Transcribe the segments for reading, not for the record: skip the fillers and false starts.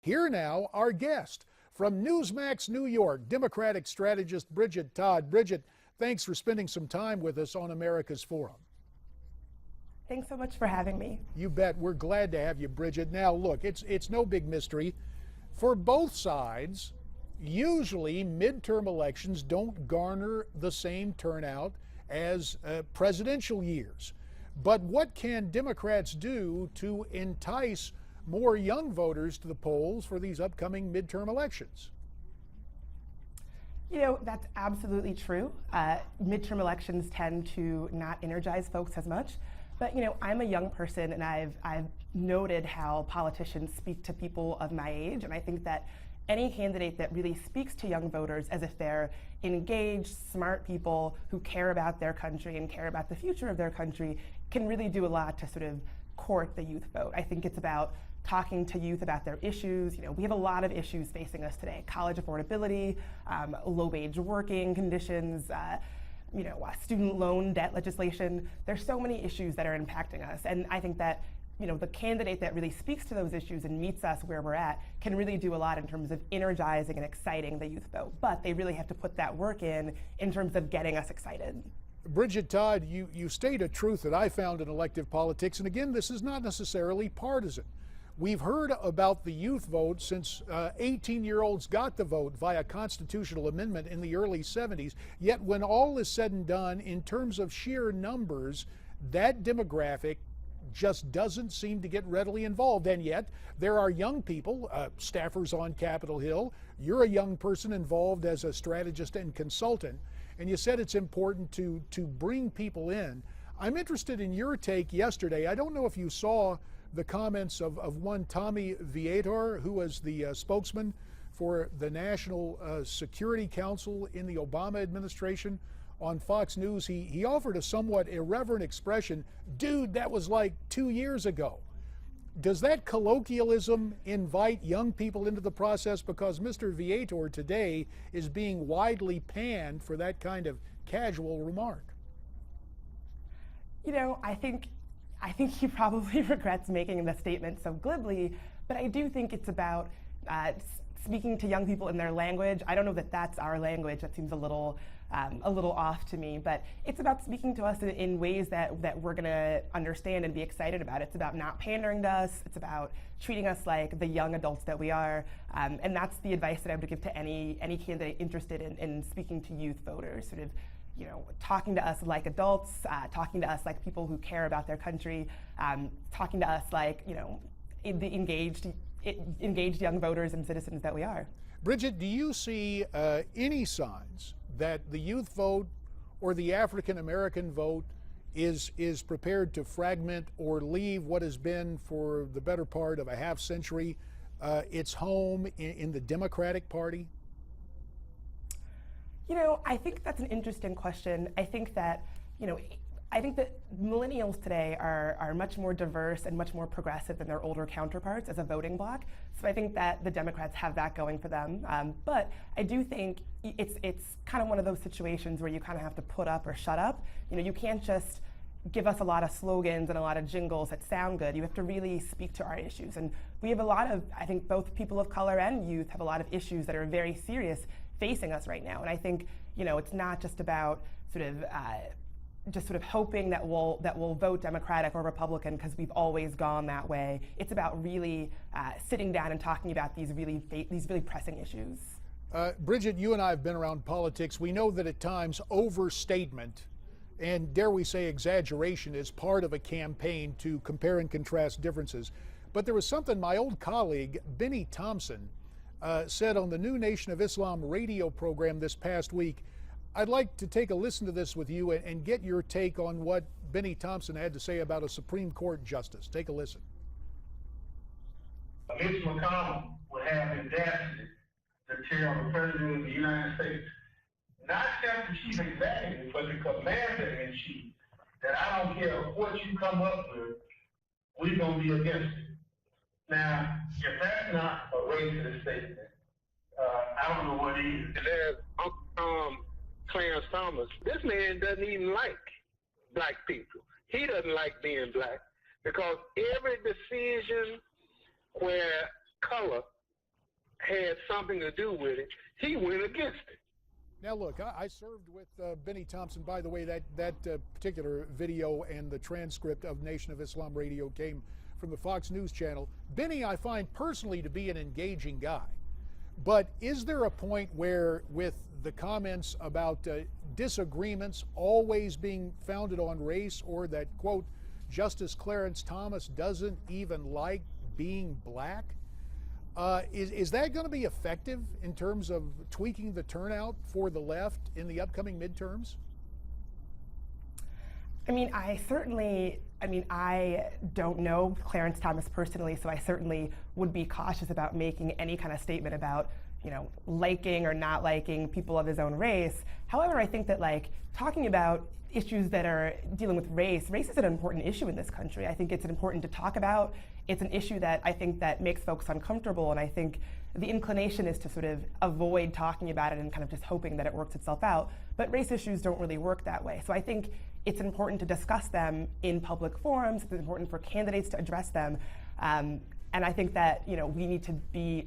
Here now, our guest from Newsmax, New York, Democratic strategist Bridget Todd. Bridget, thanks for spending some time with us on America's Forum. Thanks so much for having me. You bet. We're glad to have you, Bridget. Now, look, it's no big mystery. For both sides, usually midterm elections don't garner the same turnout as presidential years. But what can Democrats do to entice more young voters to the polls for these upcoming midterm elections? You know, that's absolutely true. Midterm elections tend to not energize folks as much. But, you know, I'm a young person, and I've noted how politicians speak to people of my age. And I think that any candidate that really speaks to young voters as if they're engaged, smart people who care about their country and care about the future of their country can really do a lot to sort of court the youth vote. I think it's about talking to youth about their issues. You know, we have a lot of issues facing us today: college affordability, low-wage working conditions, student loan debt legislation. There's so many issues that are impacting us, and I think that, you know, the candidate that really speaks to those issues and meets us where we're at can really do a lot in terms of energizing and exciting the youth vote. But they really have to put that work in terms of getting us excited. Bridget Todd, you state a truth that I found in elective politics, and again, this is not necessarily partisan. We've heard about the youth vote since 18-year-olds got the vote via constitutional amendment in the early 70s. Yet when all is said and done, in terms of sheer numbers, that demographic just doesn't seem to get readily involved. And yet there are young people, staffers on Capitol Hill. You're a young person involved as a strategist and consultant, and you said it's important to bring people in. I'm interested in your take yesterday. I don't know if you saw the comments of one Tommy Vietor, who was the spokesman for the National Security Council in the Obama administration, on Fox News. He offered a somewhat irreverent expression: dude, that was like 2 years ago. Does that colloquialism invite young people into the process? Because Mr. Vietor today is being widely panned for that kind of casual remark. You know, I think he probably regrets making the statement so glibly, but I do think it's about speaking to young people in their language. I don't know that that's our language. That seems a little off to me, but it's about speaking to us in ways that we're going to understand and be excited about. It's about not pandering to us. It's about treating us like the young adults that we are, and that's the advice that I would give to any candidate interested in speaking to youth voters. Sort of, you know, talking to us like adults, talking to us like people who care about their country, talking to us like, you know, the engaged young voters and citizens that we are. Bridget, do you see any signs that the youth vote or the African American vote is prepared to fragment or leave what has been for the better part of a half century its home in the Democratic Party? You know, I think that's an interesting question. I think that millennials today are much more diverse and much more progressive than their older counterparts as a voting bloc. So I think that the Democrats have that going for them. But I do think it's kind of one of those situations where you kind of have to put up or shut up. You know, you can't just give us a lot of slogans and a lot of jingles that sound good. You have to really speak to our issues. And we have a lot of, I think both people of color and youth have a lot of issues that are very serious facing us right now. And I think, you know, it's not just about sort of hoping that we'll vote Democratic or Republican because we've always gone that way. It's about really sitting down and talking about these really pressing issues. Bridget, you and I have been around politics. We know that at times overstatement and, dare we say, exaggeration is part of a campaign to compare and contrast differences. But there was something my old colleague Benny Thompson said on the new Nation of Islam radio program this past week. I'd like to take a listen to this with you and get your take on what Benny Thompson had to say about a Supreme Court justice. Take a listen. Mitch McConnell would have the audacity to tell the President of the United States, not just the Chief Executive, but the Commander-in-Chief, that I don't care what you come up with, we're going to be against it. Now, if that's not a racist statement, I don't know what is. There's Clarence Thomas. This man doesn't even like black people. He doesn't like being black because every decision where color had something to do with it, he went against it. Now, look, I served with Benny Thompson. By the way, that particular video and the transcript of Nation of Islam Radio came from the Fox News channel. Benny, I find personally to be an engaging guy. But is there a point where, with the comments about disagreements always being founded on race, or that, quote, Justice Clarence Thomas doesn't even like being black, is that going to be effective in terms of tweaking the turnout for the left in the upcoming midterms? I mean, I don't know Clarence Thomas personally, so I certainly would be cautious about making any kind of statement about, liking or not liking people of his own race. However, I think that, talking about issues that are dealing with race is an important issue in this country. I think it's important to talk about. It's an issue that I think that makes folks uncomfortable, and I think the inclination is to sort of avoid talking about it and kind of just hoping that it works itself out. But race issues don't really work that way. So I think it's important to discuss them in public forums. It's important for candidates to address them. And I think that, we need to be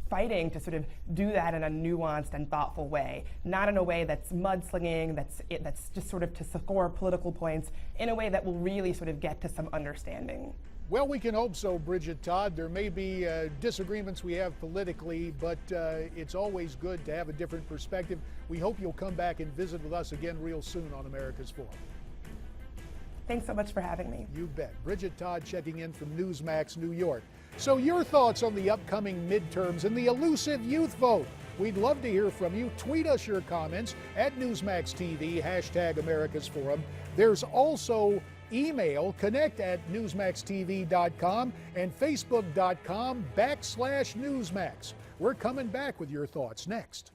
fighting to sort of do that in a nuanced and thoughtful way, not in a way that's mudslinging, that's just sort of to score political points, in a way that will really sort of get to some understanding. Well, we can hope so, Bridget. Todd, there may be disagreements we have politically, but it's always good to have a different perspective. We hope you'll come back and visit with us again real soon on America's Forum. Thanks so much for having me. You bet. Bridget Todd checking in from Newsmax, New York. So your thoughts on the upcoming midterms and the elusive youth vote? We'd love to hear from you. Tweet us your comments at Newsmax TV, hashtag America's Forum. There's also email, connect@newsmaxtv.com and facebook.com/Newsmax. We're coming back with your thoughts next.